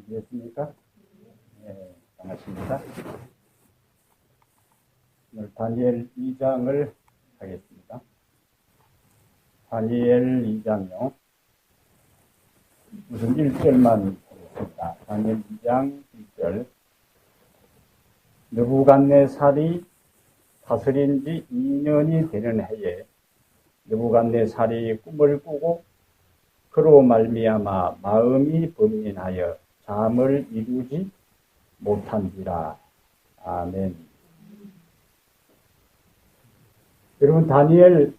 되셨습니까? 네, 반갑습니다. 오늘 다니엘 2장을 하겠습니다. 다니엘 2장요. 우선 1절만 보겠습니다. 다니엘 2장 1절. 느부갓네살이 다스린 지 2년이 되는 해에 느부갓네살이 꿈을 꾸고 그로 말미암아 마음이 번민하여 잠을 이루지 못한지라. 아멘. 여러분, 다니엘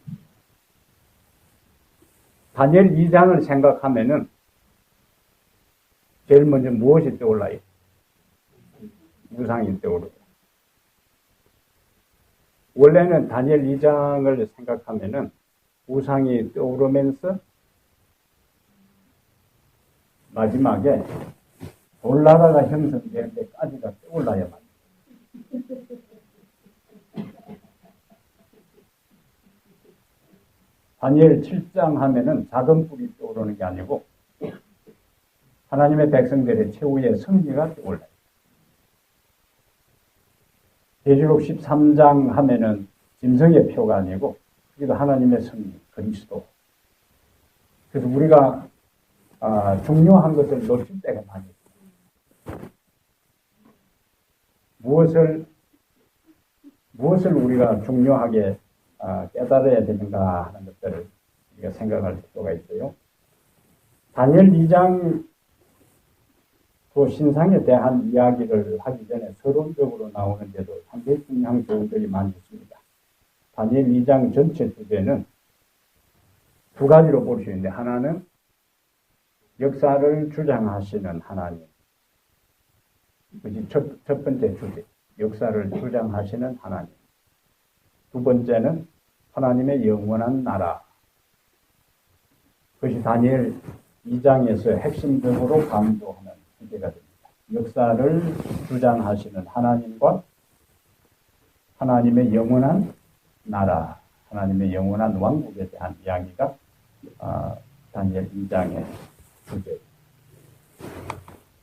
2장을 생각하면은 제일 먼저 무엇이 떠올라요? 우상이 떠오르고. 원래는 다니엘 2장을 생각하면은 우상이 떠오르면서 마지막에 돌나라가 형성될 때까지가 떠올라야만. 다니엘 7장 하면은 작은 뿔이 떠오르는 게 아니고 하나님의 백성들의 최후의 승리가 떠올라요. 계시록 13장 하면은 짐승의 표가 아니고 그게 하나님의 승리, 그리스도. 그래서 우리가 중요한 것을 놓칠 때가 많이 있습니다. 무엇을 우리가 중요하게 깨달아야 되는가 하는 것들을 우리가 생각할 필요가 있어요. 다니엘 2장 그 신상에 대한 이야기를 하기 전에 서론적으로 나오는데도 상당히 중요한 교훈들이 많이 있습니다. 다니엘 2장 전체 주제는 두 가지로 볼 수 있는데, 하나는 역사를 주장하시는 하나님. 그것이 첫 번째 주제, 역사를 주장하시는 하나님. 두 번째는 하나님의 영원한 나라. 그것이 다니엘 2장에서 핵심적으로 강조하는 주제가 됩니다. 역사를 주장하시는 하나님과 하나님의 영원한 나라, 하나님의 영원한 왕국에 대한 이야기가 다니엘 2장의 주제.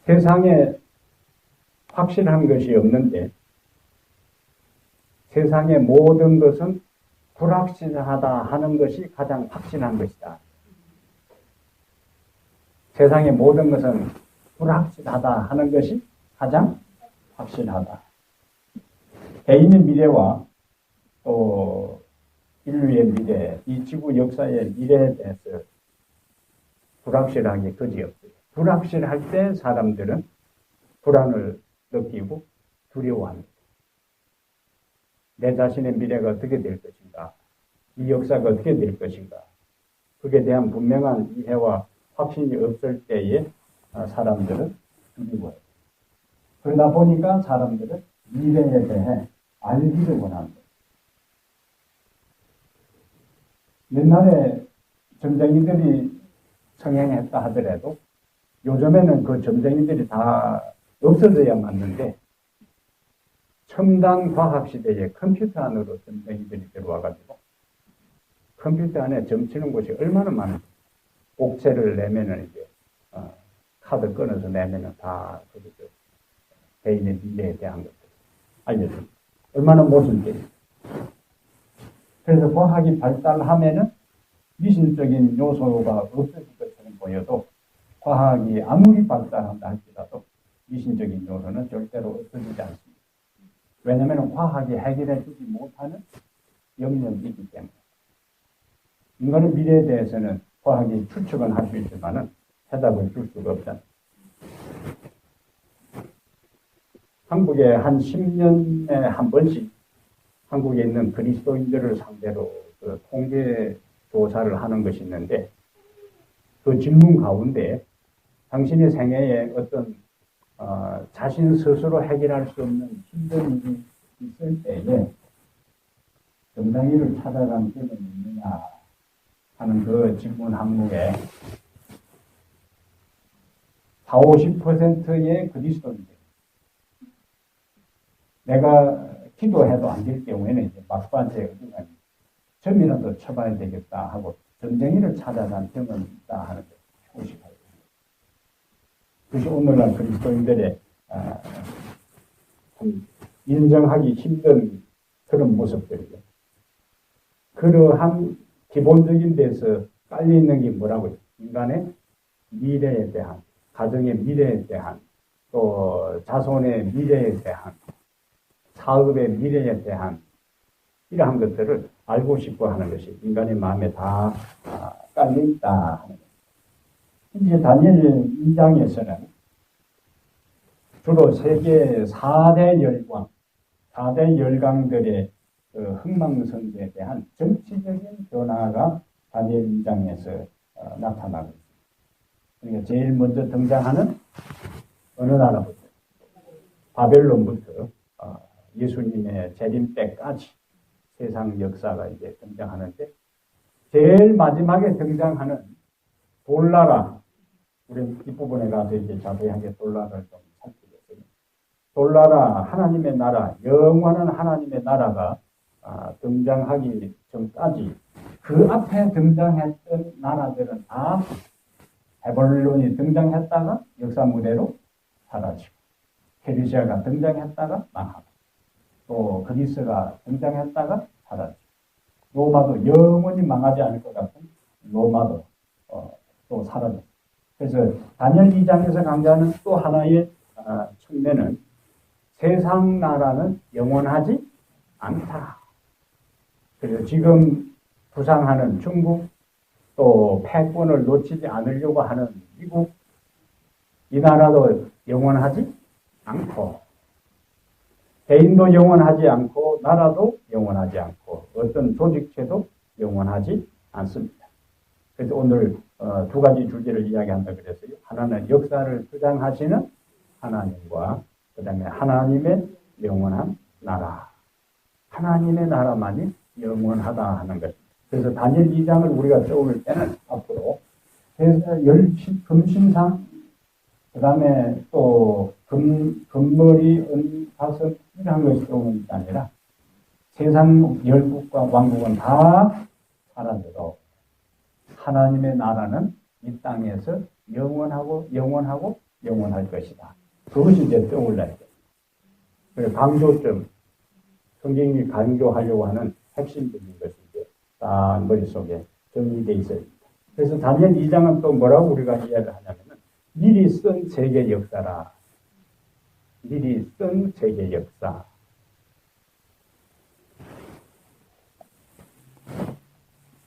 세상에 확실한 것이 없는데 세상의 모든 것은 불확실하다 하는 것이 가장 확실한 것이다. 세상의 모든 것은 불확실하다 하는 것이 가장 확실하다. 개인의 미래와 또 인류의 미래, 이 지구 역사의 미래에 대해서 불확실하게 그지없어요. 불확실할 때 사람들은 불안을 느끼고 두려워합니다. 내 자신의 미래가 어떻게 될 것인가? 이 역사가 어떻게 될 것인가? 그에 대한 분명한 이해와 확신이 없을 때에 사람들은 두려워해요. 그러다 보니까 사람들은 미래에 대해 알기를 원합니다. 옛날에 점쟁이들이 성행했다 하더라도 요즘에는 그 점쟁이들이 다 없어져야 맞는데, 첨단 과학 시대에 컴퓨터 안으로 점쟁이들이 들어와가지고 컴퓨터 안에 점치는 곳이 얼마나 많은지, 옥체를 내면은 이제 카드 끊어서 내면은 다 거기서 개인의 미래에 대한 것들 알려줍니다. 얼마나 모순돼요. 그래서 과학이 발달하면은 미신적인 요소가 없어질 것처럼 보여도 과학이 아무리 발달한다 할지라도 미신적인 요소는 절대로 없어지지 않습니다. 왜냐하면 과학이 해결해주지 못하는 영역이기 때문에. 인간의 미래에 대해서는 과학이 추측은 할 수 있지만은 해답을 줄 수가 없잖아요. 한국에 한 10년에 한 번씩 한국에 있는 그리스도인들을 상대로 그 통계 조사를 하는 것이 있는데, 그 질문 가운데 당신의 생애에 어떤 자신 스스로 해결할 수 없는 힘든 일이 있을 때에 정당히를 찾아간 적은 있느냐 하는 그 질문 항목에 40~50%의 그리스도인들, 내가 기도해도 안 될 경우에는 이제 막판에 어디가 점이라도 쳐봐야 되겠다 하고 점쟁이를 찾아간 경험이 있다 하는 게 50%. 그것이 오늘날 그리스도인들의 좀 인정하기 힘든 그런 모습들이죠. 그러한 기본적인 데서 깔려 있는 게 뭐라고요? 인간의 미래에 대한, 가정의 미래에 대한, 또 자손의 미래에 대한, 사업의 미래에 대한 이러한 것들을 알고 싶어 하는 것이 인간의 마음에 다 깔려 있다 하는 것. 이제 다니엘 2장에서는 주로 세계 4대 열강, 4대 열강들의 흥망성쇠에 대한 정치적인 변화가 다니엘 2장에서 나타나고 있습니다. 그러니까 제일 먼저 등장하는 어느 나라부터? 바벨론부터 예수님의 재림 때까지 세상 역사가 이제 등장하는데, 제일 마지막에 등장하는 돌나라, 우리는 뒷부분에 가서 이제 자세하게 돌나라를 좀 살피겠습니다. 돌나라, 하나님의 나라, 영원한 하나님의 나라가 등장하기 전까지 그 앞에 등장했던 나라들은 다 바벨론이 등장했다가 역사 무대로 사라지고, 페르시아가 등장했다가 망하고, 또 그리스가 등장했다가 사라지고, 로마도 영원히 망하지 않을 것 같은 로마도 또 사라지고. 그래서 다니엘 2장에서 강조하는 또 하나의 측면은 세상 나라는 영원하지 않다. 그래서 지금 부상하는 중국, 또 패권을 놓치지 않으려고 하는 미국, 이 나라도 영원하지 않고, 개인도 영원하지 않고, 나라도 영원하지 않고, 어떤 조직체도 영원하지 않습니다. 그래서 오늘 두 가지 주제를 이야기한다 그랬어요. 하나는 역사를 주장하시는 하나님과, 그 다음에 하나님의 영원한 나라. 하나님의 나라만이 영원하다 하는 것. 그래서 다니엘 2장을 우리가 떠올 때는 앞으로 금신상, 그 다음에 또 금머리, 은사슴 이런 것이 떠오르는 게 아니라 세상 열국과 왕국은 다 사라져도 하나님의 나라는 이 땅에서 영원할 것이다. 그것이 이제 떠올라야 돼요. 그래서 강조점, 성경이 강조하려고 하는 핵심적인 것이 이제 딱 머릿속에 정리되어 있어요. 그래서 다니엘 2장은 또 뭐라고 우리가 이해를 하냐면은 미리 쓴 세계 역사라. 미리 쓴 세계 역사.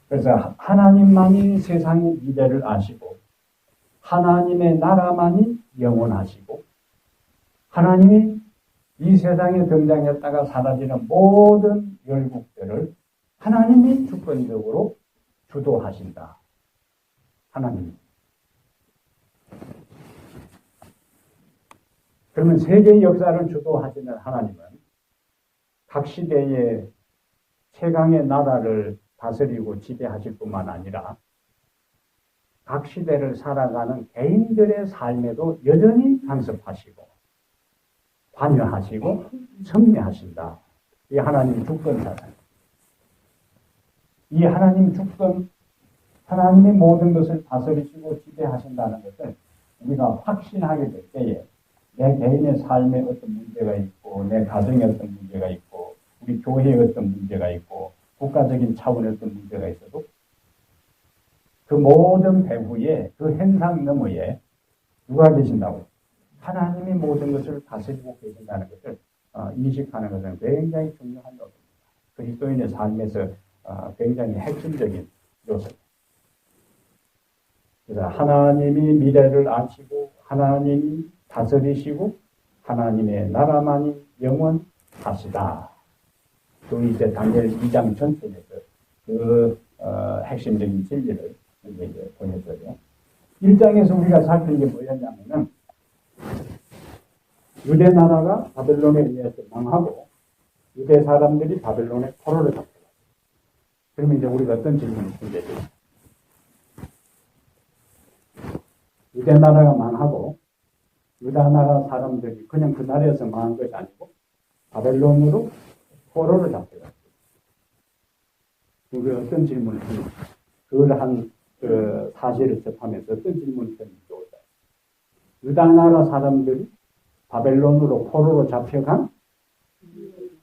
그래서 하나님만이 세상의 미래를 아시고, 하나님의 나라만이 영원하시고, 하나님이 이 세상에 등장했다가 사라지는 모든 열국들을 하나님이 주권적으로 주도하신다. 하나님. 그러면 세계 역사를 주도하시는 하나님은 각 시대의 최강의 나라를 다스리고 지배하실 뿐만 아니라 각 시대를 살아가는 개인들의 삶에도 여전히 간섭하시고 관여하시고 섭리하신다. 이 하나님 주권자다. 이 하나님 주권, 하나님의 모든 것을 다스리시고 지배하신다는 것을 우리가 확신하게 될 때에 내 개인의 삶에 어떤 문제가 있고, 내 가정에 어떤 문제가 있고, 우리 교회에 어떤 문제가 있고, 국가적인 차원의 어떤 문제가 있어도 그 모든 배후에, 그 현상 너머에 누가 계신다고? 하나님이 모든 것을 다스리고 계신다는 것을 인식하는 것은 굉장히 중요한 요소입니다. 그리스도인의 삶에서 굉장히 핵심적인 요소입니다. 그래서 하나님이 미래를 아시고, 하나님이 다스리시고, 하나님의 나라만이 영원하시다. 그 이제 다니엘 2장 전체에서 그 핵심적인 진리를 이제 보여줘요. 1장에서 우리가 살핀 게 뭐였냐면은 유대 나라가 바벨론에 의해서 망하고 유대 사람들이 바벨론의 포로를 잡혀요. 그러면 이제 우리가 어떤 질문을 하게 돼요? 유대 나라가 망하고 유다 나라 사람들이 그냥 그 나라에서 망한 것이 아니고 바벨론으로 포로를 잡혀요. 그게 어떤 질문을 하는지, 그걸 한 그 사실을 접하면서 어떤 질문을 하는지 좋을까요? 유다 나라 사람들이 바벨론으로 포로로 잡혀간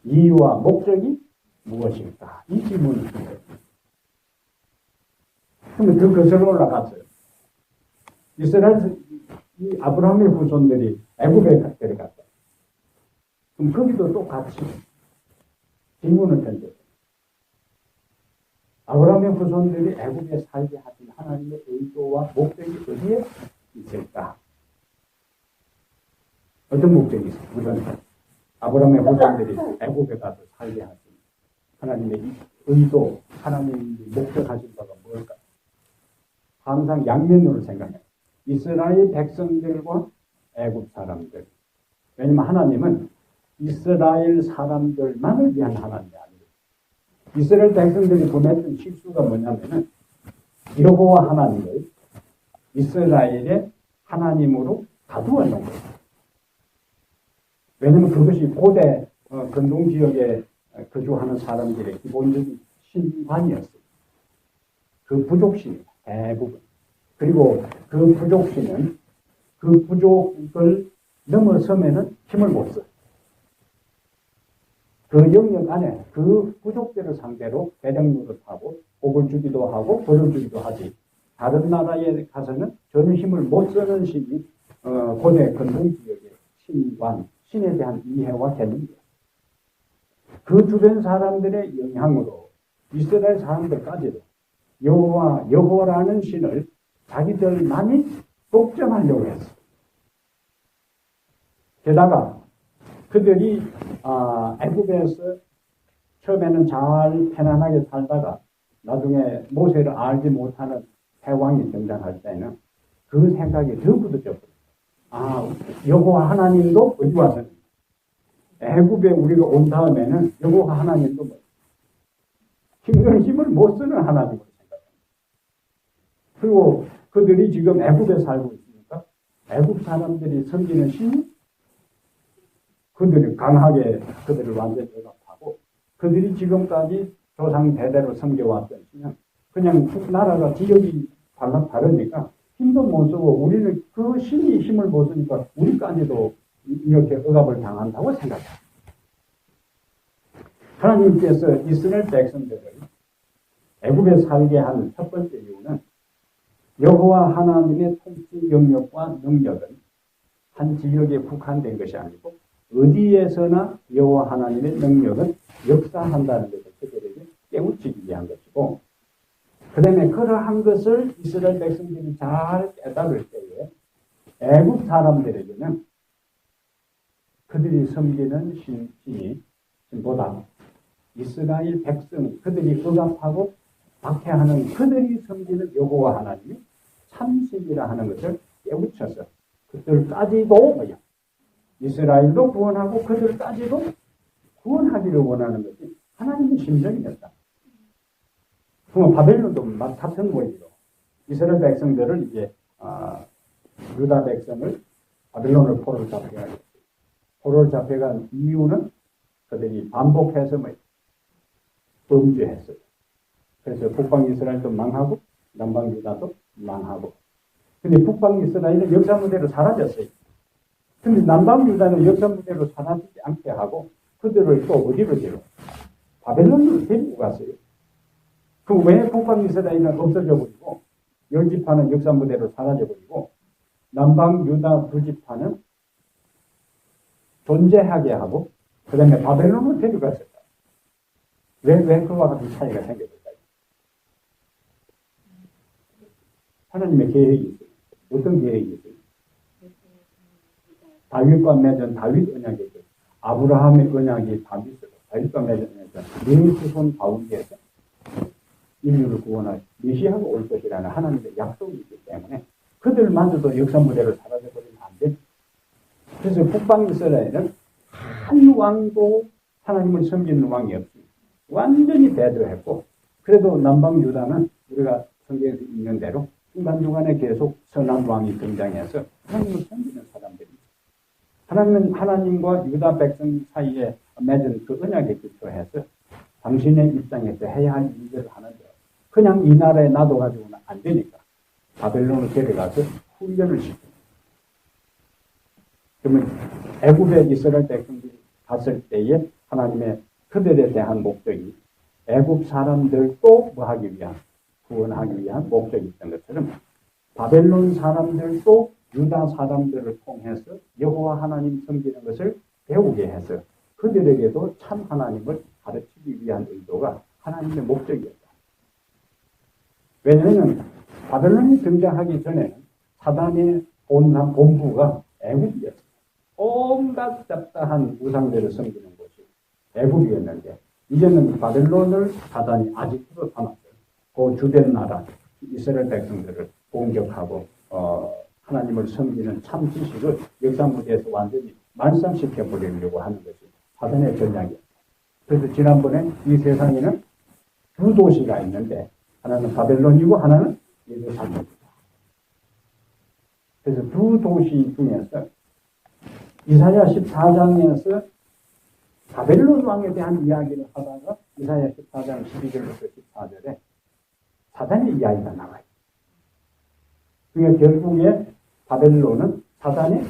이유와 목적이 무엇일까? 이 질문을 드려요. 그러면 더 거슬러 올라갔어요. 이스라엘, 이 아브라함의 후손들이 애굽에 데려갔다. 그럼 거기도 똑같이 질문을 던져요. 아브라함의 후손들이 애굽에 살게 하신 하나님의 의도와 목적이 어디에 있을까? 어떤 목적이 있을까? 우선 아브라함의 후손들이 애굽에 가서 살게 하신 하나님의 의도, 하나님이 목적하신 바가 뭘까? 항상 양면으로 생각해요. 이스라엘 백성들과 애굽 사람들. 왜냐하면 하나님은 이스라엘 사람들만을 위한 하나님이 아니에요. 이스라엘 백성들이 범했던 실수가 뭐냐면은 여호와 하나님을 이스라엘의 하나님으로 가두어 놓은 거예요. 왜냐하면 그것이 고대 근동 지역에 거주하는 사람들의 기본적인 신관이었어요. 그 부족신이 대부분. 그리고 그 부족신은 그 부족을 넘어서면은 힘을 못 써요. 그 영역 안에 그 부족들을 상대로 대장 노릇하고 복을 주기도 하고 벌을 주기도 하지. 다른 나라에 가서는 전혀 힘을 못 쓰는 신이 고대 근동 지역의 신관, 신에 대한 이해와 개념이에요. 그 주변 사람들의 영향으로 이스라엘 사람들까지도 여호와라는 신을 자기들만이 독점하려고 했어. 게다가 그들이 애굽에서 처음에는 잘 편안하게 살다가 나중에 모세를 알지 못하는 패왕이 등장할 때는 그 생각이 더 굳어졌어요. 여호와 하나님도 어디 와서 애굽에 우리가 온 다음에는 여호와 하나님도 힘을 못 쓰는 하나님으로 생각합니다. 그리고 그들이 지금 애굽에 살고 있으니까 애굽 사람들이 섬기는 신이 그들이 강하게 그들을 완전히 억압하고 그들이 지금까지 조상 대대로 섬겨왔던 신은 그냥 나라가 지역이 다르니까 힘도 못 쓰고 우리는 그 신이 힘을 못 쓰니까 우리까지도 이렇게 억압을 당한다고 생각해요. 하나님께서 이스라엘 백성들을 애굽에 살게 한 첫 번째 이유는 여호와 하나님의 통치 영역과 능력은 한 지역에 국한된 것이 아니고 어디에서나 여호와 하나님의 능력은 역사한다는 것을 그들에게 깨우치기 위한 것이고 그 다음에 그러한 것을 이스라엘 백성들이 잘 깨달을 때에 애굽 사람들에게는 그들이 섬기는 신보다 이스라엘 백성, 그들이 억압하고 박해하는 그들이 섬기는 여호와 하나님이 참신이라 하는 것을 깨우쳐서 그들까지도 이스라엘도 구원하고 그들까지도 구원하기를 원하는 것이 하나님의 심정이었다. 그러면 바벨론도 막 같은 원리로 이스라엘 백성들을 이제 유다 백성을 바벨론을 포로를 잡혀가겠어요. 포로를 잡혀간 이유는 그들이 반복해서 범죄했어요. 그래서 북방 이스라엘도 망하고 남방 유다도 망하고. 근데 북방 이스라엘은 역사 무대로 사라졌어요. 근데 남방 유다는 역사 무대로 사라지지 않게 하고 그들을 또 어디로 데려? 바벨론으로 데리고 갔어요. 그럼 왜 북방 이스라엘은 없어져 버리고 열 지파는 역사 무대로 사라져 버리고 남방 유다 두 지파는 존재하게 하고 그 다음에 바벨론으로 데려갔을까? 왜 그와 같은 차이가 생겼을까요? 하나님의 계획이 있어요. 어떤 계획이 있어요? 다윗과 맺은 다윗 언약이죠. 아브라함의 언약이 다윗으로 다윗과 맺은 언약이 네 후손 가운데에서 인류를 구원할 메시아가 올 것이라는 하나님의 약속이 있기 때문에 그들마저도 역사 무대로 사라져버리면 안 돼. 그래서 북방 이스라엘은 한 왕도 하나님을 섬기는 왕이 없습니다. 완전히 배도했고 그래도 남방 유다는 우리가 성경에서 읽는 대로 중간중간에 계속 선한 왕이 등장해서 하나님을 섬기는 사람들입니다. 하나님은 하나님과 유다 백성 사이에 맺은 그 언약에 기초해서 당신의 입장에서 해야 할 일들을 하는데 그냥 이 나라에 놔둬가지고는 안 되니까 바벨론을 데려가서 훈련을 시킵니다. 그러면 애굽에 이스라엘 백성들이 갔을 때에 하나님의 그들에 대한 목적이 애굽 사람들도 뭐 하기 위한, 구원하기 위한 목적이 있던 것처럼 바벨론 사람들도 유다 사람들을 통해서 여호와 하나님 섬기는 것을 배우게 해서 그들에게도 참 하나님을 가르치기 위한 의도가 하나님의 목적이었다. 왜냐하면 바벨론이 등장하기 전에는 사단의 본부가 애굽이었어요. 온갖 잡다한 우상들을 섬기는 곳이 애굽이었는데 이제는 바벨론을 사단이 아직도 담았어요. 그 주된 나라 이스라엘 백성들을 공격하고 하나님을 섬기는 참 지식을 역사 무대에서 완전히 말살시켜 버리려고 하는 것이 사단의 전략이었어요. 그래서 지난번에 이 세상에는 두 도시가 있는데 하나는 바벨론이고 하나는 예루살렘입니다. 그래서 두 도시 중에서 이사야 14장에서 바벨론 왕에 대한 이야기를 하다가 이사야 14장 12절부터 14절에 사단의 이야기가 나와요. 그러니까 결국에 바벨론은 사단의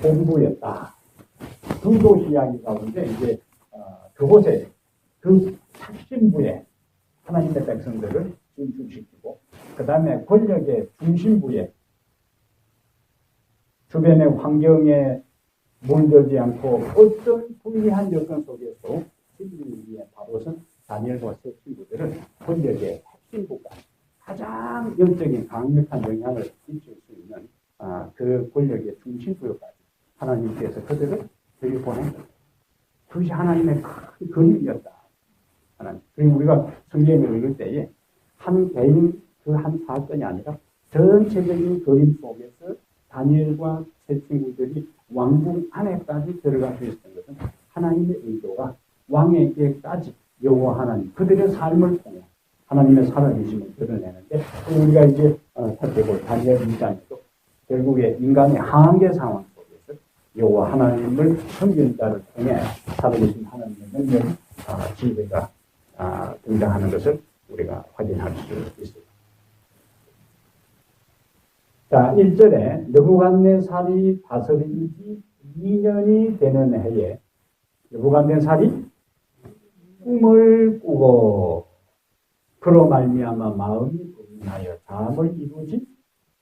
본부였다. 두 도시 이야기 가운데 이제 그곳에 그 핵심부에 하나님의 백성들을 진출시키고 그 다음에 권력의 중심부에 주변의 환경에 물들지 않고 어떤 불리한 여건 속에서 승리를 위해 바로선 다니엘과 세 친구들은 권력의 핵심부가 가장 영적인 강력한 영향을 미칠 수 있는 그 권력의 중심부여까지 하나님께서 그들을 보낸 거예요. 그것이 하나님의 큰 그림이었다. 하나님. 그리고 우리가 성경을 읽을 때에 한 개인 그 한 사건이 아니라 전체적인 그림 속에서 다니엘과 세 친구들이 왕궁 안에까지 들어갈 수 있었던 것은 하나님의 의도가 왕에게까지 여호와 하나님 그들의 삶을 통해 하나님의 살아계심을 드러내는데 우리가 이제 살펴볼 다니엘 2장에도 결국에 인간의 한계 상황 속에서 여호와 하나님을 섬기는 자를 통해 살아계신 하나님의 능력 지혜가 등장하는 것을 우리가 확인할 수 있습니다. 자, 1절에 느부갓네살이 다스린 지 2년이 되는 해에 느부갓네살이 꿈을 꾸고 그로 말미암아 마음이 불편하여 잠을 이루지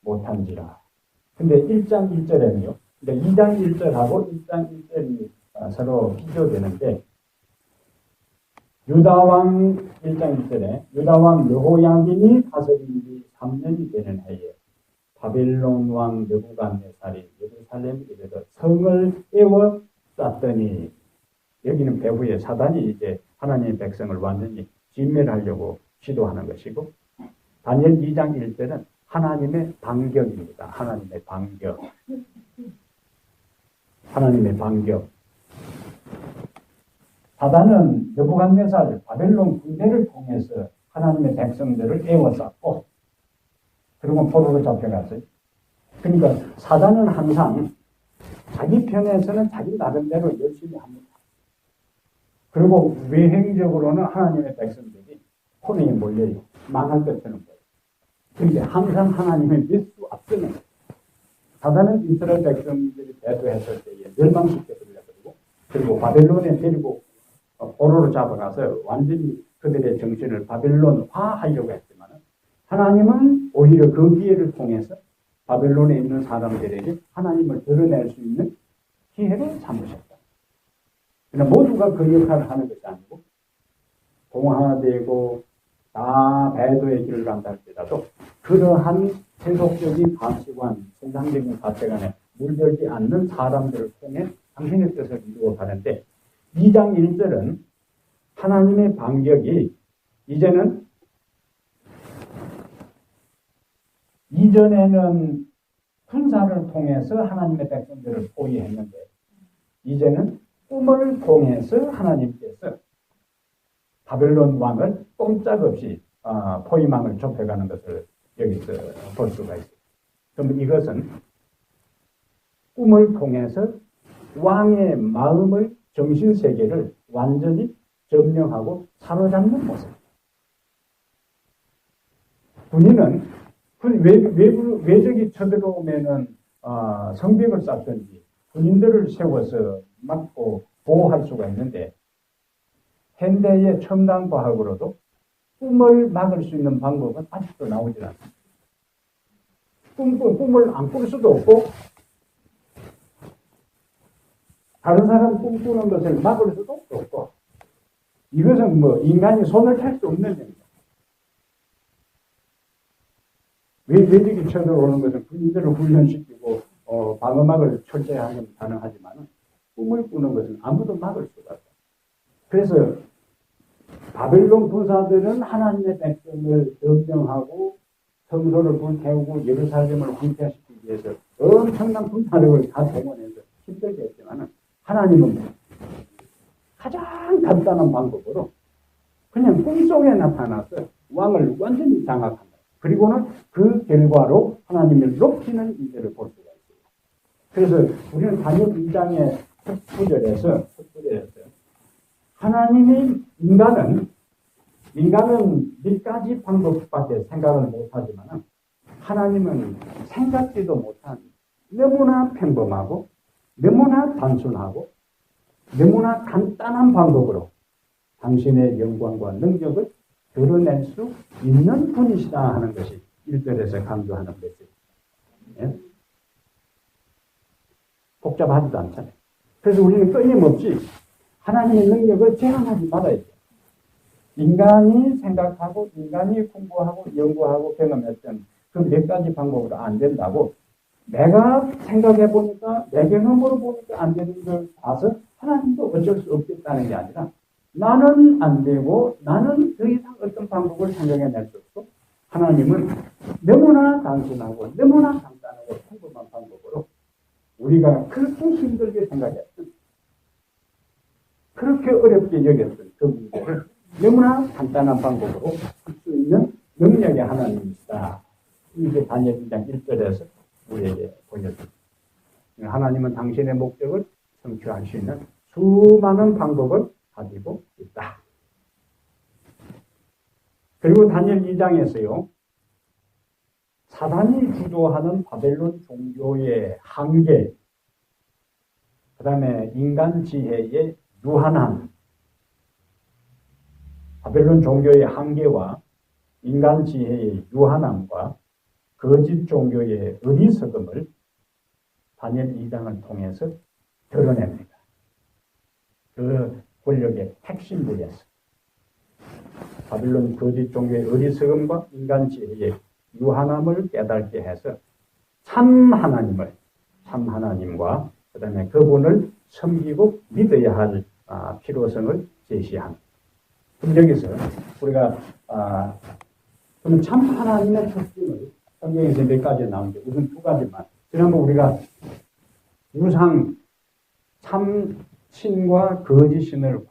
못한지라. 근데 1장 1절에는요. 근데 2장 1절하고 1장 1절이 서로 비교되는데 유다왕 1장 1절에 유다왕 여호야긴이 다스린 지 3년이 되는 해에 바벨론 왕 느부갓네살이 예루살렘에 이르러 성을 에워쌌더니 여기는 배후에 사단이 이제 하나님의 백성을 완전히 진멸하려고 시도하는 것이고 다니엘 2장 1절은 하나님의 반격입니다. 하나님의 반격. 하나님의 반격. 사단은 느부갓네살 바벨론 군대를 통해서 하나님의 백성들을 에워쌌고 그리고 포로로 잡혀갔어요. 그러니까 사단은 항상 자기 편에서는 자기 나름대로 열심히 합니다. 그리고 외행적으로는 하나님의 백성들이 혼에 몰려요. 망할 것처럼 보여요. 그런데 항상 하나님의 밀수 앞서는 사단은 이스라엘 백성들이 배도했을 때에 멸망시켜버리고 그리고 바벨론에 데리고 포로로 잡아가서 완전히 그들의 정신을 바벨론화하려고 했지만 하나님은 오히려 그 기회를 통해서 바벨론에 있는 사람들에게 하나님을 드러낼 수 있는 기회를 삼으셨다. 그러나 모두가 그 역할을 하는 것이 아니고 동화되고 다 배도의 길을 간다 할지라도 그러한 세속적인 가치관, 세상적인 가치관에 물들지 않는 사람들을 통해 당신의 뜻을 이루어 가는데 2장 1절은 하나님의 반격이 이전에는 군사를 통해서 하나님의 백성들을 포위했는데 이제는 꿈을 통해서 하나님께서 바벨론 왕을 꼼짝없이 포위망을 좁혀가는 것을 여기서 볼 수가 있어요. 그럼 이것은 꿈을 통해서 왕의 마음을 정신세계를 완전히 점령하고 사로잡는 모습. 군인은 외적이 쳐들어오면은 성벽을 쌓든지 군인들을 세워서 막고 보호할 수가 있는데 현대의 첨단 과학으로도 꿈을 막을 수 있는 방법은 아직도 나오질 않습니다. 꿈을 안 꿀 수도 없고 다른 사람 꿈꾸는 것을 막을 수도 없고 이것은 뭐 인간이 손을 댈 수 없는 일입니다. 외적이 쳐들어오는 것은 군인들을 훈련시키고 방어막을 철저히 하면 가능하지만 꿈을 꾸는 것은 아무도 막을 수가 없다. 그래서 바벨론 부사들은 하나님의 백성을 점령하고 성소를 불태우고 예루살렘을 황폐시키기 위해서 엄청난 군사력을 다 동원해서 힘들게 했지만 하나님은 가장 간단한 방법으로 그냥 꿈속에 나타나서 왕을 완전히 장악한다. 그리고는 그 결과로 하나님을 높이는 일들을 볼 수가 있어요. 그래서 우리는 다니엘 2장의 첫 구절에서 하나님이 인간은 몇 가지 방법밖에 생각을 못하지만 하나님은 생각지도 못한 너무나 평범하고 너무나 단순하고 너무나 간단한 방법으로 당신의 영광과 능력을 드러낼 수 있는 분이시다 하는 것이 1절에서 강조하는 메시지. 네? 복잡하지도 않잖아요. 그래서 우리는 끊임없이 하나님의 능력을 제한하지 말아야죠. 인간이 생각하고 인간이 공부하고 연구하고 경험했던 그 몇 가지 방법으로 안 된다고 내가 생각해 보니까 내 경험으로 보니까 안 되는 걸 봐서 하나님도 어쩔 수 없겠다는 게 아니라 나는 안 되고 나는 더 이상 어떤 방법을 생각해낼 수 없고 하나님은 너무나 단순하고 너무나 간단하고 평범한 방법으로 우리가 그렇게 힘들게 생각했던 그렇게 어렵게 여겼던 그 문제를 너무나 간단한 방법으로 할 수 있는 능력의 하나님이시다. 이게 다니엘 2장 1절에서 우리에게 보여줍니다. 하나님은 당신의 목적을 성취할 수 있는 수많은 방법을 가지고 있다. 그리고 다니엘 2장에서요. 사단이 주도하는 바벨론 종교의 한계, 그 다음에 인간 지혜의 유한함, 바벨론 종교의 한계와 인간 지혜의 유한함과 거짓 종교의 어리석음을 다니엘 2장을 통해서 드러냅니다. 그 권력의 핵심부에서 바빌론 거짓 종교의 어리석음과 인간 지혜의 유한함을 깨닫게 해서 참 하나님과 그 다음에 그분을 섬기고 믿어야 할 필요성을 제시합니다. 그럼 여기서 우리가 그럼 참 하나님의 특징을 성경에서 몇 가지 나오는데 우선 두 가지만. 지난번 우리가 우상 참 신과 거짓 신을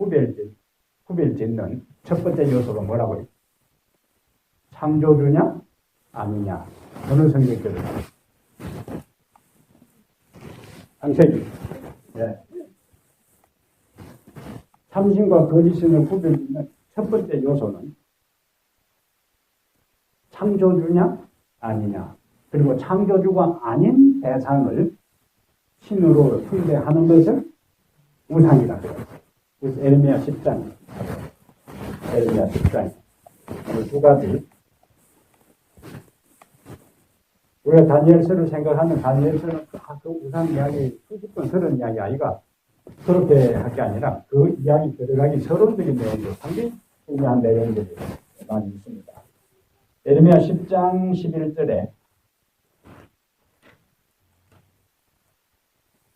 구별짓는 첫 번째 요소가 뭐라고요? 창조주냐 아니냐. 어느 성경께서 창세기. 네. 참신과 거짓신을 구별짓는 첫 번째 요소는 창조주냐 아니냐. 그리고 창조주가 아닌 대상을 신으로 숭배하는 것을 우상이라 그래요. 그래서 에레미야 10장. 두 가지. 우리가 다니엘서를 생각하면 다니엘서는 그 우상 이야기 수십 번 들은 이야기 아이가 그렇게 할 게 아니라 그 이야기 들어가기 서론적인 내용들, 상당히 중요한 내용들이 많이 있습니다. 에레미야 10장 11절에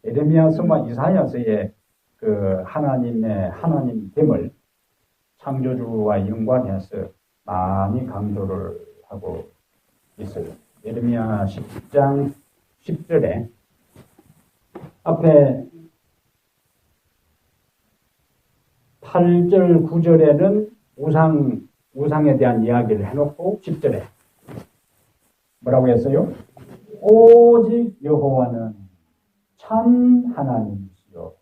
에레미야서와 이사야서의 그 하나님됨을 창조주와 연관해서 많이 강조를 하고 있어요. 에레미야 10장 10절에 앞에 8절 9절에는 우상에 대한 이야기를 해놓고 10절에 뭐라고 했어요? 오직 여호와는 참 하나님이시요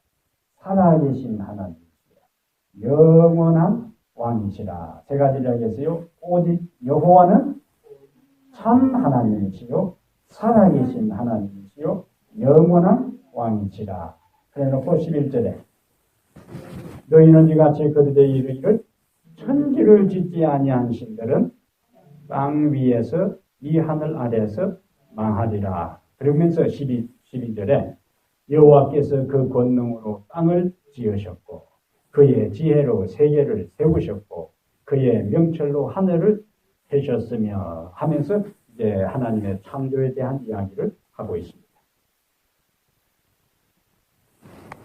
살아계신 하나님이시요 영원한 왕이시라. 세 가지 이야기했어요. 오직 여호와는 참 하나님이시요 살아계신 하나님이시요 영원한 왕이치라. 그래놓고 11절에 너희는 이같이 그들에게 이르기를 천지를 짓지 아니한 신들은 땅 위에서 이 하늘 아래에서 망하리라. 그러면서 12절에 여호와께서 그 권능으로 땅을 지으셨고 그의 지혜로 세계를 세우셨고 그의 명철로 하늘을 되셨으며 하면서 이제 하나님의 창조에 대한 이야기를 하고 있습니다.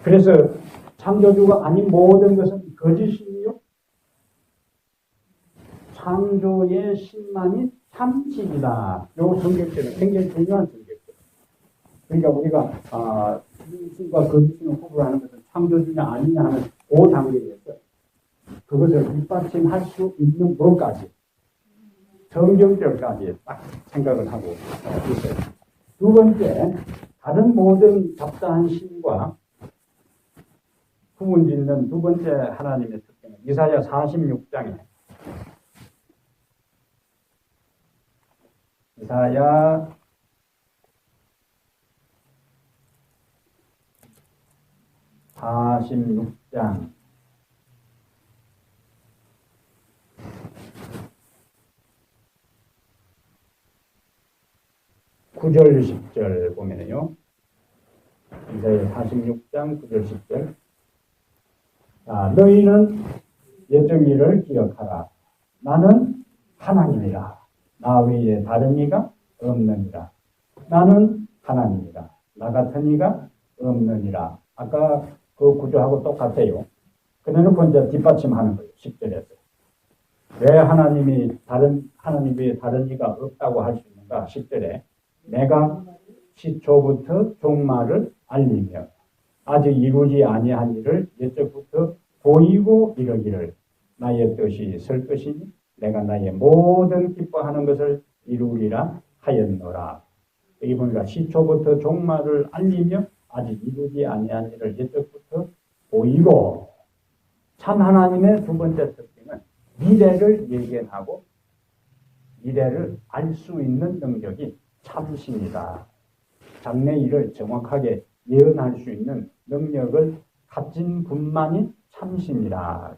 그래서 창조주가 아닌 모든 것은 거짓이요 창조의 신만이 참신이다. 이 성격들은 굉장히 중요한 성격들. 그러니까 우리가 신과 거짓을 구분하는 것은 창조주냐 아니냐 하는 그 단계에서 그것을 뒷받침할 수 있는 것까지 성경절까지 딱 생각을 하고 있어요. 두 번째, 다른 모든 잡다한 신과 구분 짓는 두 번째 하나님의 특징은 이사야 46장에 이사야 46장 9절 10절 보면요. 이사야 46장 9절 10절 너희는 옛적 일을 기억하라. 나는 하나님이라. 나 외에 다른 이가 없느니라. 나는 하나님이라. 나 같은 이가 없느니라. 아까 그 구조하고 똑같아요. 그래놓고 이제 뒷받침하는 거예요. 10절에서. 왜 하나님 외에 다른 이가 없다고 할 수 있는가? 10절에 내가 시초부터 종말을 알리며 아직 이루지 아니한 일을 옛적부터 보이고 이르기를 나의 뜻이 설 것이니 내가 나의 모든 기뻐하는 것을 이루리라 하였노라. 여기 보니까 시초부터 종말을 알리며 아직 이루지 아니한 일을 옛적부터 보이고 참 하나님의 두 번째 특징은 미래를 예견하고 미래를 알 수 있는 능력이 참신이다. 장래 일을 정확하게 예언할 수 있는 능력을 가진 분만이 참신이라.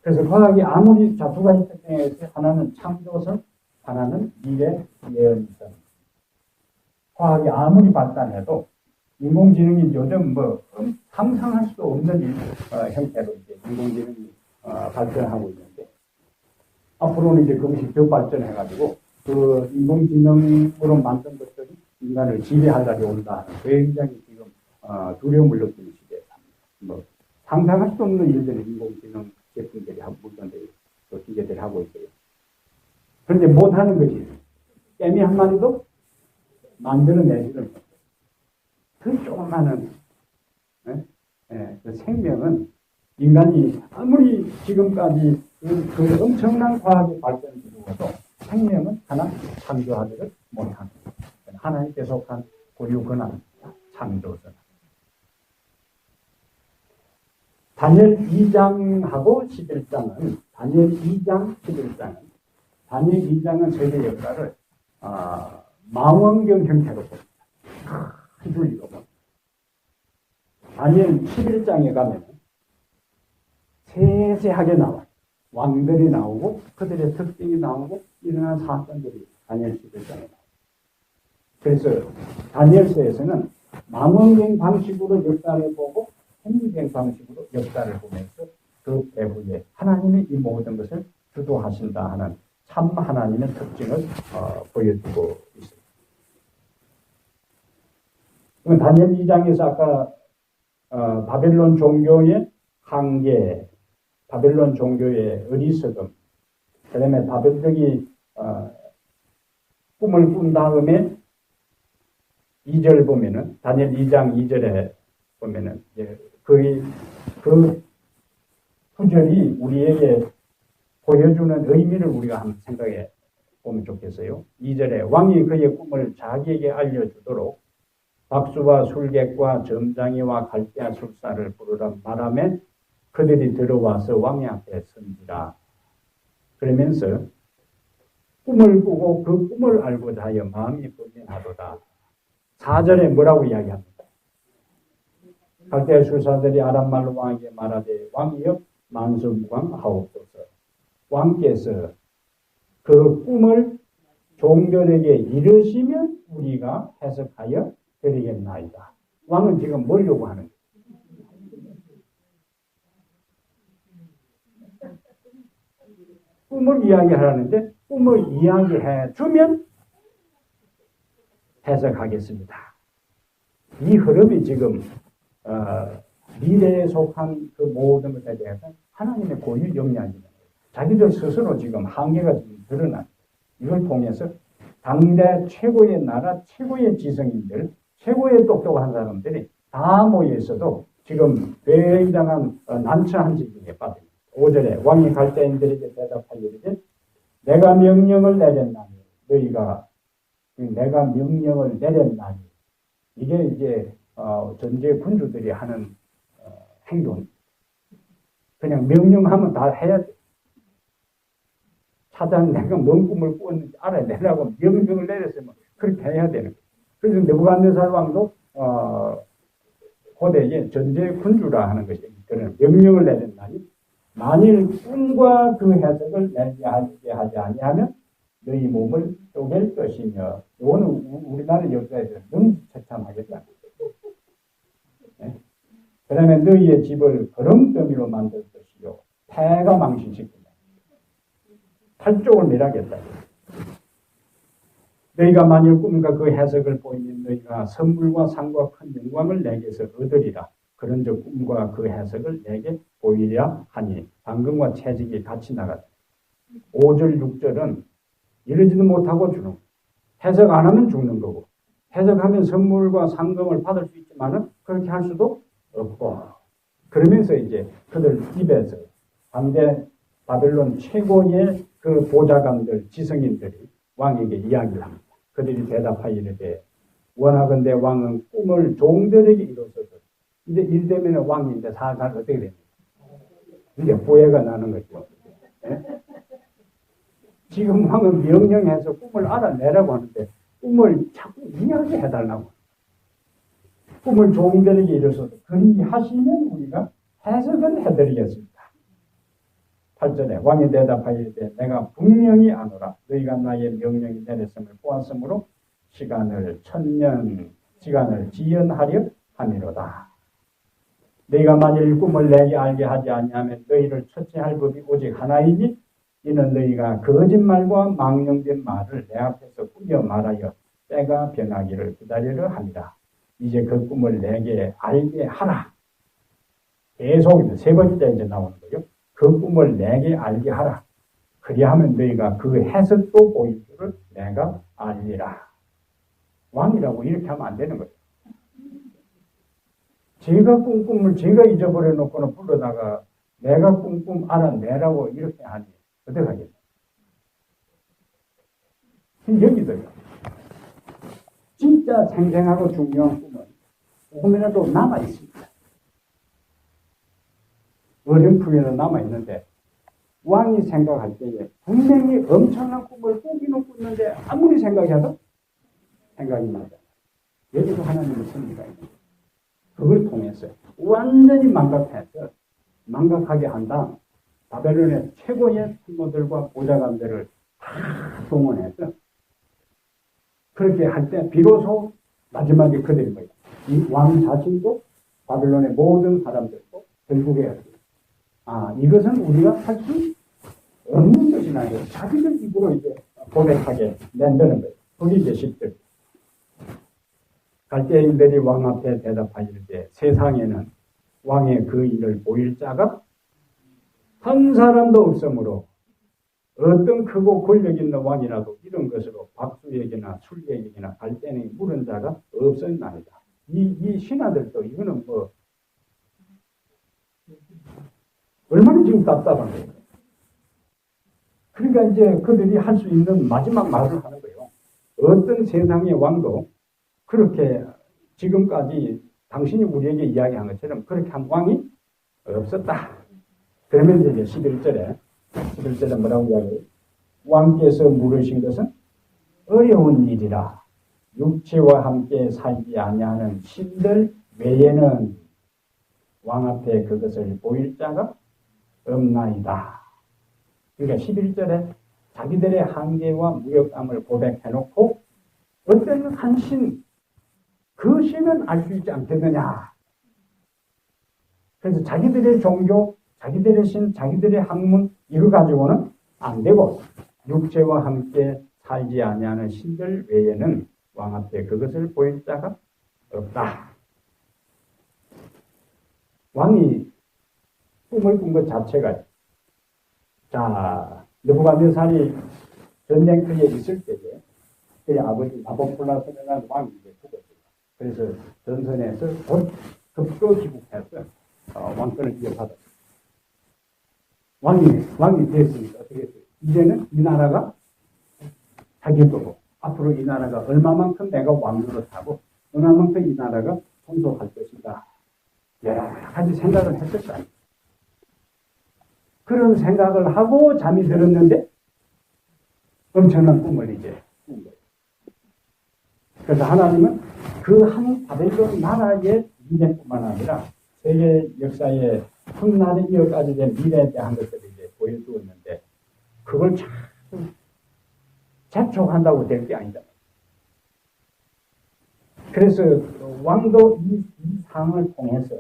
그래서 과학이 아무리 두 가지 특징에서 하나는 창조성, 하나는 미래 예언성. 과학이 아무리 발달해도 인공지능이 요즘 상상할 수 없는 형태로 이제 인공지능이 발전하고 있는데 앞으로는 이제 그것이 더 발전해가지고 그 인공지능으로 만든 것들이 인간을 지배할 날이 온다. 굉장히 지금 두려움을 느끼는 시대에 삽니다. 상상할 수 없는 일들을 인공지능 제품들이 하고 물건들이 또 기계들이 하고 있어요. 그런데 못하는 것이 깨미 한 마리도 만들어내지를 못해요. 그 조그마한 그 생명은 인간이 아무리 지금까지 그 엄청난 과학의 발전을 이루어도 생명은 하나 창조하지를 못합니다. 하나님께 속한 고유 권한 창조선. 다니엘 2장하고 11장은 다니엘 2장, 11장은 다니엘 2장은 세계 역사를 망원경 형태로 봅니다. 큰 줄기로 봅니다. 다니엘 11장에 가면 세세하게 나와요. 왕들이 나오고 그들의 특징이 나오고 일어난 사건들이 다니엘 11장에 나와요. 그래서 다니엘서에서는 망원경 방식으로 역사를 보고 행위된 방식으로 역사를 보면서 그 배후에 하나님이 이 모든 것을 주도하신다 하는 참 하나님의 특징을 보여주고 있습니다. 다니엘 2장에서 아까 바벨론 종교의 한계, 바벨론 종교의 어리석음, 그 다음에 바벨적이 꿈을 꾼 다음에 2절 보면은 다니엘 2장 2절에 보면은 그 구절이 우리에게 보여주는 의미를 우리가 한번 생각해 보면 좋겠어요. 2절에 왕이 그의 꿈을 자기에게 알려주도록 박수와 술객과 점장이와 갈대아 술사를 부르라 말하며 그들이 들어와서 왕의 앞에 선지라. 그러면서 꿈을 꾸고 그 꿈을 알고자 하여 마음이 불편하도다. 4절에 뭐라고 이야기합니까? 갈대 술사들이 아람말로 왕에게 말하되 왕이여 만수무강하옵소서. 왕께서 그 꿈을 종들에게 이르시면 우리가 해석하여 드리겠나이다. 왕은 지금 뭘 요구하는 거예요? 꿈을 이야기하라는데 꿈을 이야기해 주면 해석하겠습니다. 이 흐름이 지금 미래에 속한 그 모든 것에 대해서 하나님의 고유 영향이에요. 자기들 스스로 지금 한계가 좀 드러난 이걸 통해서 당대 최고의 나라, 최고의 지성인들, 최고의 똑똑한 사람들이 다 모여 있어도 지금 굉장한 난처한 지경에 빠집니다. 5절에 왕이 갈대인들에게 대답하기를 내가 명령을 내렸나니 내가 명령을 내렸나니 이게 이제 전제 군주들이 하는 행동. 그냥 명령하면 다 해야 돼. 사장 내가 뭔 꿈을 꾸었는지 알아내라고 명령을 내렸으면 그렇게 해야 되는 거예요. 그래서 느부갓네살 왕도 고대에 전제 군주라 하는 것이 그런 명령을 내렸나니 만일 꿈과 그 해석을 내게 하지 아니하면 너희 몸을 쪼갤 것이며 이거는 우리나라 역사에서 너무 처참하겠다. 네? 그 다음에 너희의 집을 거름더미로 만들 것이요 폐가 망신시킨다. 팔쪽을 멸하겠다. 너희가 만일 꿈과 그 해석을 보이면 너희가 선물과 상과 큰 영광을 내게서 얻으리라. 그런즉 꿈과 그 해석을 내게 보이려 하니 방금과 채직이 같이 나가다. 5절 6절은 이러지도 못하고 죽는 거예요. 해석 안 하면 죽는 거고 해석하면 선물과 상금을 받을 수 있지만은 그렇게 할 수도 없고 그러면서 이제 그들 입에서 당대 바벨론 최고의 그 보좌관들 지성인들이 왕에게 이야기를 합니다. 그들이 대답하여 이르되 원하건대 왕은 꿈을 종들에게 이루어서서 이제 일 되면 왕이 이제 살살 어떻게 됩니까? 이제 후회가 나는 거죠. 네? 지금 왕은 명령해서 꿈을 알아내라고 하는데 꿈을 자꾸 이야기해달라고. 꿈을 종들에게 이루어서서 그리 하시면 우리가 해석은 해드리겠습니다. 8절에 왕이 대답하여 이르되 내가 분명히 아노라. 너희가 나의 명령이 내렸음을 보았으므로 시간을 지연하려 함이로다. 너희가 만일 꿈을 내게 알게 하지 아니하면 너희를 처치할 법이 오직 하나이니 이는 너희가 거짓말과 망령된 말을 내 앞에서 꾸며 말하여 때가 변하기를 기다리려 합니다. 이제 그 꿈을 내게 알게 하라. 계속 세 번째 이제 나오는 거죠. 그 꿈을 내게 알게 하라. 그리하면 너희가 그 해석도 보일 줄을 내가 알리라. 왕이라고 이렇게 하면 안 되는 거예요. 제가 꿈을 제가 잊어버려 놓고는 불러다가 내가 꿈 알아내라고 이렇게 하니 어떻게 하겠어요? 여기도요. 진짜 생생하고 중요한 꿈은 꿈이라도 남아있습니다. 어렴풋이라도 남아있는데 왕이 생각할 때에 분명히 엄청난 꿈을 꾸기는 꿨는데 아무리 생각해도 생각이 나죠. 여기도 하나님의 섭리가 있는 거예요. 그걸 통해서 완전히 망각하게 한다. 바벨론의 최고의 신모들과 보좌관들을 다 동원해서 그렇게 할 때 비로소 마지막에 그들이 뭐예요? 이 왕 자신도 바벨론의 모든 사람들도 결국에 이것은 우리가 할 수 없는 것이나 자기들 입으로 이제 고백하게 만드는 거예요. 그게 이제 10절. 갈대인들이 왕 앞에 대답하기를 세상에는 왕의 그 일을 보일 자가 한 사람도 없으므로 어떤 크고 권력 있는 왕이라도 이런 것으로 박수에게나 술객에게나 갈대는 물은 자가 없었나이다. 이 신하들도 이거는 뭐 얼마나 지금 답답한 거예요. 그러니까 이제 그들이 할 수 있는 마지막 말을 하는 거예요. 어떤 세상의 왕도 그렇게 지금까지 당신이 우리에게 이야기한 것처럼 그렇게 한 왕이 없었다. 그러면 이제 11절에 뭐라고 이야기해요? 왕께서 물으신 것은 어려운 일이라 육체와 함께 살지 아니하는 신들 외에는 왕 앞에 그것을 보일 자가 없나이다. 그러니까 11절에 자기들의 한계와 무력감을 고백해놓고 어떤 한 신, 그 신은 알 수 있지 않겠느냐. 그래서 자기들의 종교, 자기들의 신, 자기들의 학문 이거 가지고는 안 되고 육체와 함께 살지 아니하는 신들 외에는 왕 앞에 그것을 보일 자가 없다. 왕이 꿈을 꾼 것 자체가 자 느부갓네살이 전쟁터에 있을 때에 그의 아버지 나보콜라스라는 왕이 죽었어요. 그래서 전선에서 곧 급거 귀국해서 왕권을 이어받았어요. 왕이 됐으니까 어떻게 했어요? 이제는 이 나라가 자기 거고 앞으로 이 나라가 얼마만큼 내가 왕으로 타고 얼마만큼 이 나라가 통솔할 것인가 여러 가지 생각을 했을 거 아니에요. 그런 생각을 하고 잠이 들었는데 엄청난 꿈을 이제 꾼 거예요. 그래서 하나님은 그 한 바벨론 나라의 미래뿐만 아니라 세계 역사의 훗날에 이어까지 된 미래에 대한 것들을 이제 보여주었는데 그걸 참 재촉한다고 될 게 아니다. 그래서 왕도 이 상을 통해서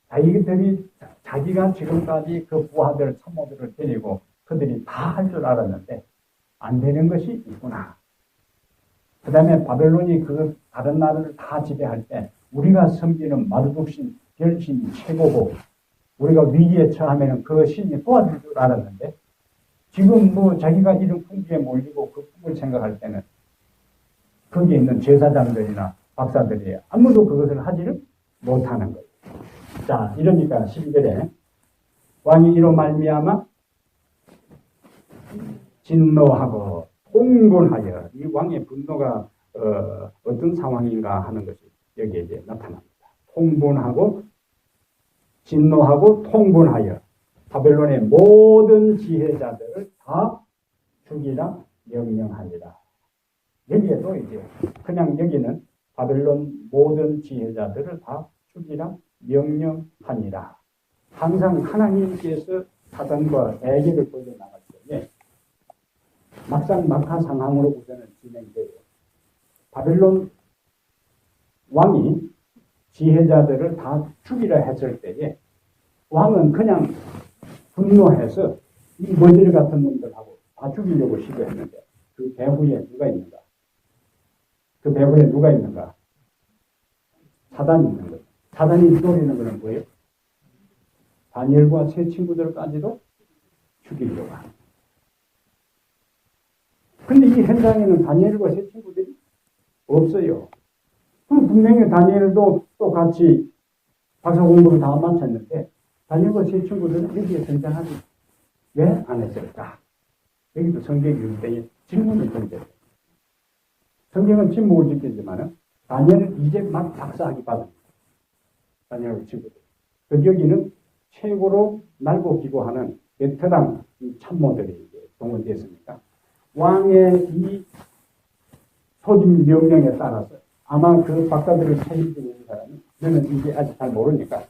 자기들이 자기가 지금까지 그 부하들, 참모들을 데리고 그들이 다 할 줄 알았는데 안 되는 것이 있구나. 그 다음에 바벨론이 그 다른 나라를 다 지배할 때 우리가 섬기는 마르둑신, 별신이 최고고 우리가 위기에 처하면 그 신이 도와줄 줄 알았는데 지금 뭐 자기가 이런 풍기에 몰리고 그 꿈을 생각할 때는 거기에 있는 제사장들이나 박사들이 아무도 그것을 하지를 못하는 거예요. 자, 이러니까 12절에 왕이 이로 말미암아 진노하고 통곤하여 이 왕의 분노가 어떤 상황인가 하는 것이 여기에 이제 나타납니다. 통곤하고 진노하고 통곤하여 바벨론의 모든 지혜자들을 다 죽이라 명령하니라. 여기에도 이제 그냥 여기는 바벨론 모든 지혜자들을 다 죽이라 명령하니라. 항상 하나님께서 사단과 대결을 벌여나갈 때에 막상 막하 상황으로 우선은 진행돼요. 바벨론 왕이 지혜자들을 다 죽이라 했을 때에 왕은 그냥 분노해서 이 머저리 같은 놈들하고 다 죽이려고 시도했는데 그 배후에 누가 있는가? 그 배후에 누가 있는가? 사단이 있는 거예요. 사단이 노리는 것은 뭐예요? 다니엘과 세 친구들까지도 죽이려고 합니다. 근데 이 현장에는 다니엘과 세 친구들이 없어요. 그럼 분명히 다니엘도 또 같이 박사 공부를 다 마쳤는데 다니엘과 세 친구들은 여기에 등장하지 왜 안 했을까? 여기도 성경 읽을 질문이 던져요. 성경은 침묵을 지키지만 다니엘은 이제 막 박사학위 받습니다. 다니엘과 친구들. 그 여기는 최고로 날고 기고하는 베테랑 참모들이 동원됐으니까 왕의 이 소집 명령에 따라서 아마 그 박사들을 책임지고 있는 사람이 너는 이제 아직 잘 모르니까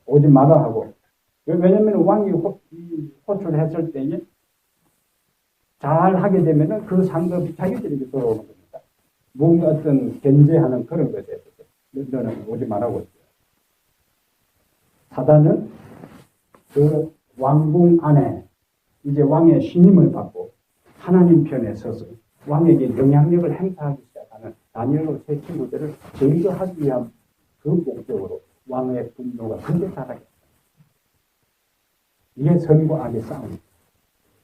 오지 마라 하고 왜냐하면 왕이 호출했을 때에 잘 하게 되면 그 상급이 자기들에게 돌아오는 겁니다. 뭔가 어떤 견제하는 그런 것에 대해서 너는 오지 말라고 했어요. 사단은 그 왕궁 안에 이제 왕의 신임을 받고 하나님 편에 서서 왕에게 영향력을 행사하기 시작하는 다니엘과 세 친구들을 제거하기 위한 그 목적으로 왕의 분노가 극에 달하겠다. 이게 선과 악의 싸움입니다.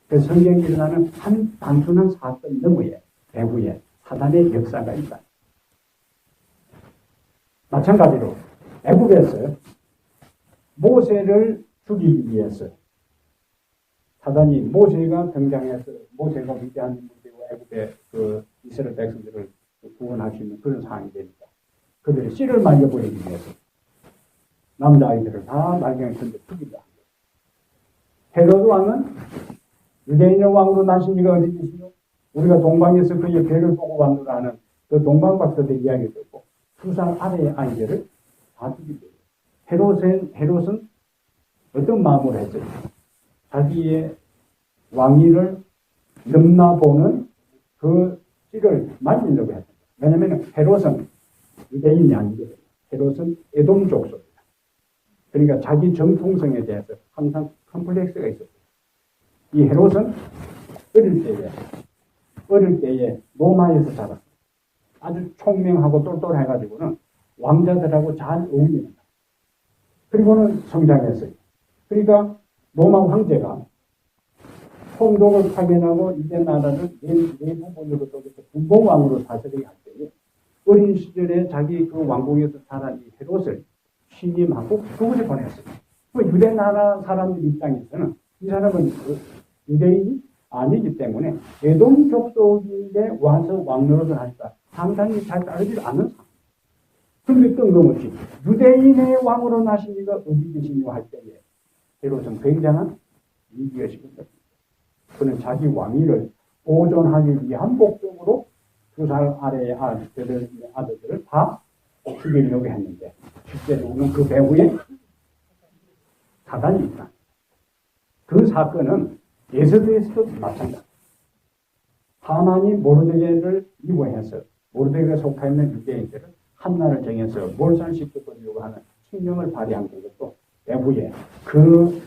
그 성경에 일어나는 한 단순한 사건 너머에 배후에 사단의 역사가 있다. 마찬가지로 애굽에서 모세를 죽이기 위해서 사단이 모세가 등장해서 모세가 위대한 인물이고 애굽의 그 이스라엘 백성들을 구원할 수 있는 그런 상황이 되니까 그들의 씨를 말려버리기 위해서 남자아이들을 다 말경에 던져 죽이려 합니다. 헤로드 왕은 유대인의 왕으로 나신 지가 어디 계시죠? 우리가 동방에서 그의 배를 보고 왔노라는 그 동방박사들 이야기 듣고 2살 아래의 아이들을 다 죽이게 돼요. 헤롯은 어떤 마음으로 했어요? 자기의 왕위를 넘나보는 그 씨를 말리려고 했어요. 왜냐하면 헤롯은 유대인이 아니거든요. 헤롯은 에돔 족속입니다. 그러니까 자기 정통성에 대해서 항상 컴플렉스가 있었어요. 이 헤롯은 어릴 때에 로마에서 자랐어요. 아주 총명하고 똘똘해가지고는 왕자들하고 잘 어울립니다. 그리고는 성장했어요. 그러니까 로마 황제가 총독을 파견하고 이제 나라를 네 부분으로 또 분봉왕으로 다스리게 할 때에 어린 시절에 자기 그 왕궁에서 자란 이 헤롯을 신임하고 그곳에 보냈어요. 그 유대 나라 사람들 입장에서는 이 사람은 유대인이 아니기 때문에 에돔 족속인데 와서 왕노릇을 하니까 상당히 잘 따르지 않는 상황. 그런데 뜬금없이 유대인의 왕으로 나신 이가 어디 계시냐 할 때에 헤롯은 굉장한 위기의식을 느낍니다. 그는 자기 왕위를 보존하기 위한 목적으로 2살 아래의 아들들을 다 죽이려고 했는데 실제로는 그 배후에 사단이 있다. 그 사건은 에스더에서도 마찬가지다. 하만이 모르드게를 미워해서 모르드게가 속해 있는 유대인들을 한나를 정해서 몰살시켜버리려고 하는 칙령을 발휘한 것도 배후에 그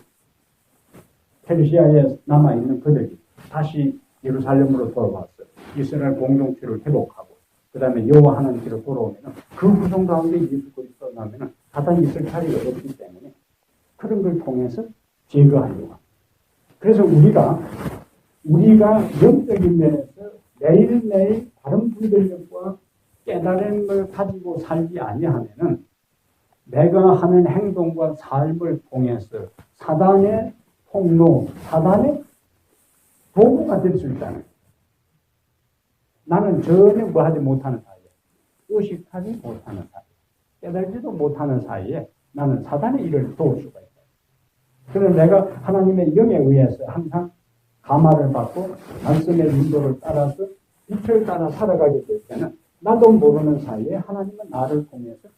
페르시아에 남아있는 그들이 다시 예루살렘으로 돌아와서 이스라엘 공동체를 회복하고 그 다음에 여호와 하나님께로 돌아오면 그 구성 가운데 예수 그리스도 나면 사단이 있을 자리가 없기 때문에 그런 걸 통해서 제거하려고 합니다. 그래서 우리가 영적인 면에서 매일매일 다른 분들과 깨달음을 가지고 살지 아니하면은 내가 하는 행동과 삶을 통해서 사단의 통로, 사단의 도구가 될 수 있다는 거예요. 나는 전혀 뭐 하지 못하는 사이에, 의식하지 못하는 사이에, 깨달지도 못하는 사이에 나는 사단의 일을 도울 수가 있어요. 그래서 내가 하나님의 영에 의해서 항상 감화를 받고 말씀의 인도를 따라서 빛을 따라 살아가게 될 때는 나도 모르는 사이에 하나님은 나를 통해서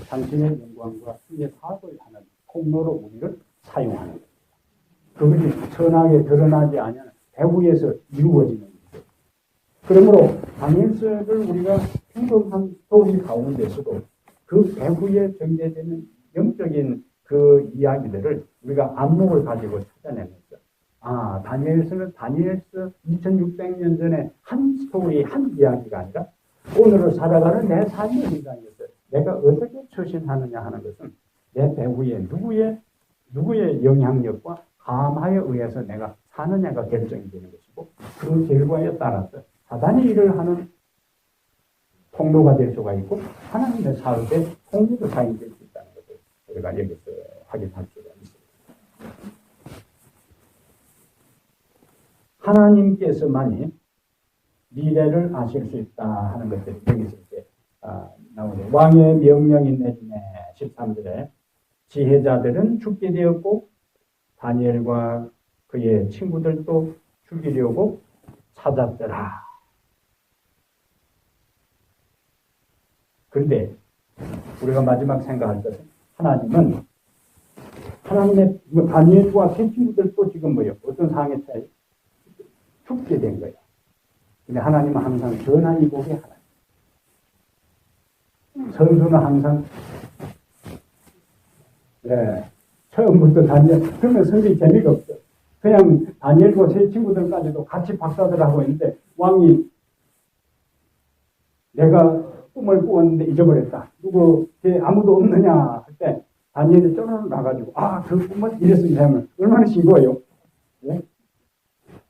당신의 영광과 신의 사업을 하는 통로로 우리를 사용하는 겁니다. 그것이 선하게 드러나지 않으면 배후에서 이루어지는 거죠. 그러므로 다니엘서를 우리가 평범한 스토리 가운데서도 그 배후에 전개되는 영적인 그 이야기들을 우리가 안목을 가지고 찾아내면서 다니엘서는 다니엘서 2600년 전에 한 스토리, 한 이야기가 아니라 오늘을 살아가는 내 삶의 현장에서 내가 어떻게 처신하느냐 하는 것은 내 배후에 누구의 영향력과 감화에 의해서 내가 사느냐가 결정이 되는 것이고 그 결과에 따라서 사단의 일을 하는 통로가 될 수가 있고 하나님의 사업에 통로도 사용될 수 있다는 것을 우리가 여기서 확인할 수가 있습니다. 하나님께서만이 미래를 아실 수 있다 하는 것들이 여기서 이제 나오죠. 왕의 명령이 내리네 13절에 지혜자들은 죽게 되었고 다니엘과 그의 친구들도 죽이려고 찾았더라. 그런데 우리가 마지막 생각할 것은 하나님의 다니엘과 새 친구들도 지금 어떤 상황에 처해 죽게 된 거예요. 근데 하나님은 항상 전한 이복의 하나님. 선수는 항상 처음부터 다니엘 그러면 성경이 재미가 없어. 그냥 다니엘과 새 친구들까지도 같이 박사들하고 있는데 왕이 내가 꿈을 꾸었는데 잊어버렸다. 누구 아무도 없느냐 할 때 다니엘이 쪼르르 나가지고 그 꿈은 이랬습니다 하면 얼마나 싱거워요. 네?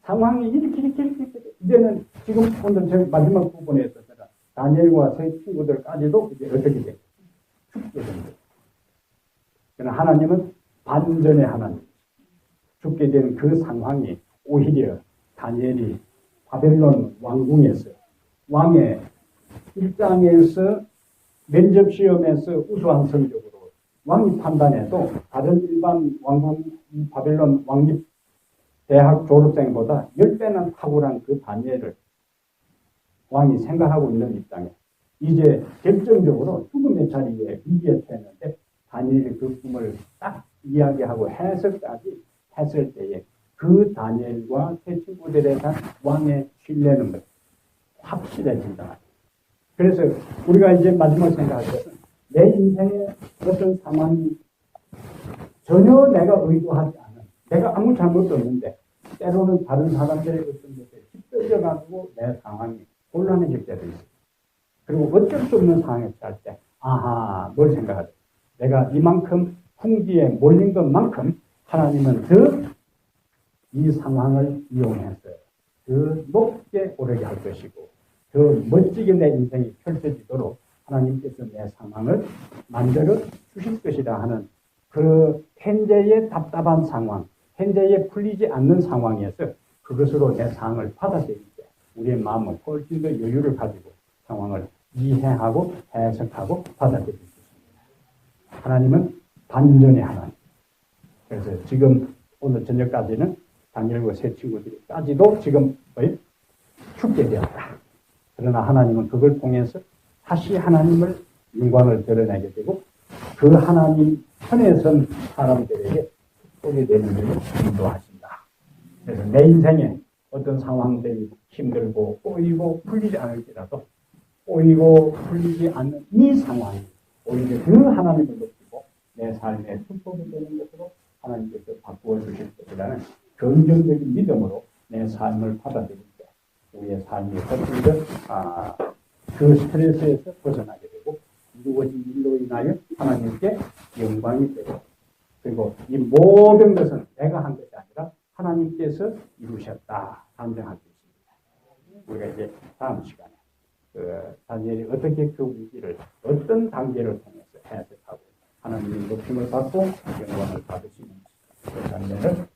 상황이 이렇게 이제는 지금 오늘 제 마지막 부분에 있어서 다니엘과 새 친구들까지도 이제 어떻게 돼요? 죽게 됩니다. 그러나 하나님은 반전의 하나님. 죽게 된 그 상황이 오히려 다니엘이 바벨론 왕궁에서 왕의 일장에서 면접 시험에서 우수한 성적으로 왕이 판단해도 다른 일반 왕궁 바벨론 왕립 대학 졸업생보다 10배는 탁월한 그 다니엘을 왕이 생각하고 있는 입장에 이제 결정적으로 죽음의 자리에 위기에 처했는데 다니엘이 그 꿈을 딱 이야기하고 해석까지 했을 때에 그 다니엘과 세 친구들에 대한 왕의 신뢰는 확실해진다. 그래서 우리가 이제 마지막 생각할 것은 내 인생의 어떤 상황이 전혀 내가 의도하지 않은, 내가 아무 잘못도 없는데 때로는 다른 사람들의 어떤 것에 휩쓸려가지고 내 상황이 곤란해질 때도 있어요. 그리고 어쩔 수 없는 상황에 처할 때, 아하, 뭘 생각하죠? 내가 이만큼 풍기에 몰린 것만큼 하나님은 더 이 상황을 이용해서 더 높게 오르게 할 것이고 더 멋지게 내 인생이 펼쳐지도록 하나님께서 내 상황을 만들어 주실 것이라 하는 그 현재의 답답한 상황, 현재의 풀리지 않는 상황에서 그것으로 내 상황을 받아들일 때 우리의 마음은 훨씬 더 여유를 가지고 상황을 이해하고 해석하고 받아들일 수 있습니다. 하나님은 반전의 하나님. 그래서 지금 오늘 저녁까지는 다니엘과 세 친구들까지도 지금 거의 죽게 되었다. 그러나 하나님은 그걸 통해서 다시 하나님을 영광을 드러내게 되고 그 하나님 편에 선 사람들에게 축복이 되는 일을 인도하신다. 그래서 내 인생에 어떤 상황들이 힘들고 꼬이고 풀리지 않을지라도 꼬이고 풀리지 않는 이 상황이 오히려 그 하나님을 높이고 내 삶에 축복이 되는 것으로 하나님께서 바꾸어 주실 것이라는 긍정적인 믿음으로 내 삶을 받아들일 때 우리의 삶이 훨씬 더 그 스트레스에서 벗어나게 되고 이루어진 일로 인하여 하나님께 영광이 되고 그리고 이 모든 것은 내가 한 것이 아니라 하나님께서 이루셨다 단정할 수 있습니다. 우리가 이제 다음 시간에 다니엘이 어떻게 그 위기를 어떤 단계를 통해서 해석하고 하나님의 높임을 받고 영광을 받으시는지 그 장면을